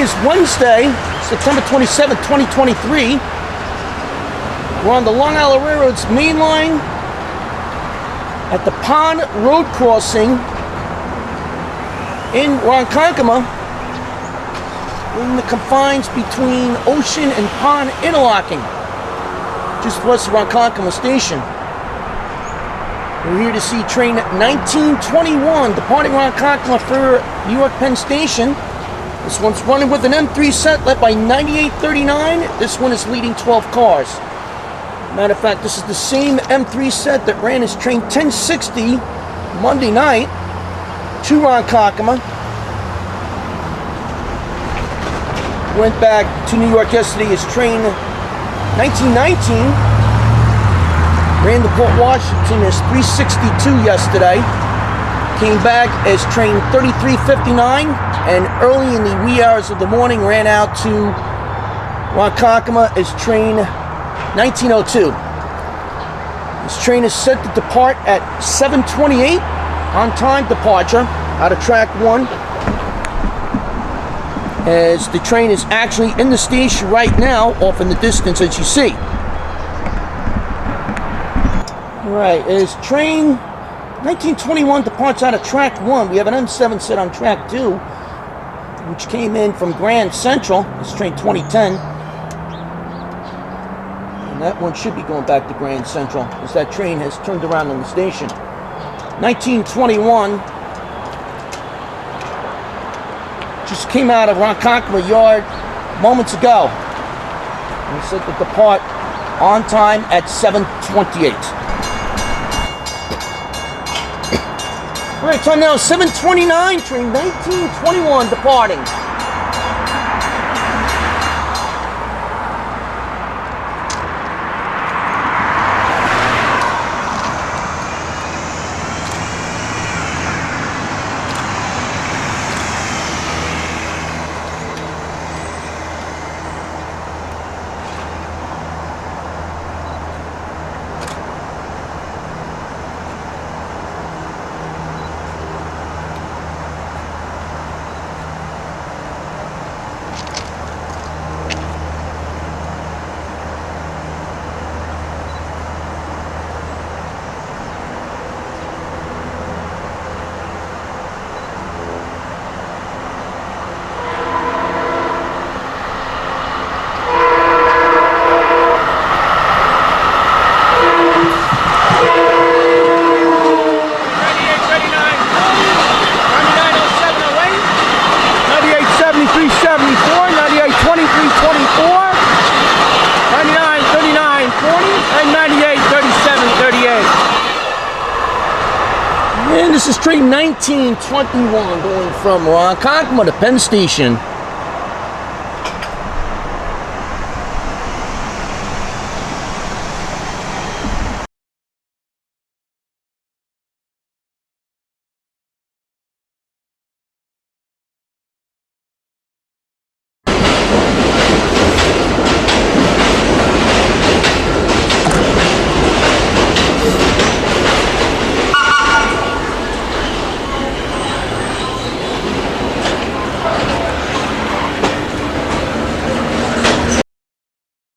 is Wednesday, September 27, 2023. We're on the Long Island Railroad's main line at the Pond Road crossing in Ronkonkoma, in the confines between Ocean and Pond interlocking, just west of Ronkonkoma Station. We're here to see train 1921 departing Ronkonkoma for New York Penn Station. This one's running with an M3 set led by 9839. This one is leading 12 cars. Matter of fact, this is the same M3 set that ran as train 1060 Monday night to Ronkonkoma. Went back to New York yesterday as train 1919. Ran to Port Washington as 362 yesterday. Came back as train 3359, and early in the wee hours of the morning ran out to Ronkonkoma as train 1902. This train is set to depart at 7:28, on-time departure out of track 1. As the train is actually in the station right now, off in the distance as you see. Alright, as train 1921 departs out of track 1, we have an M7 set on track 2, which came in from Grand Central. It's train 2010. And that one should be going back to Grand Central, as that train has turned around in the station. 1921 just came out of Ronkonkoma Yard moments ago. And set to depart on time at 7:28. Alright, time now 7:29, train 1921 departing. And this is train 1921 going from Ronkonkoma to Penn Station.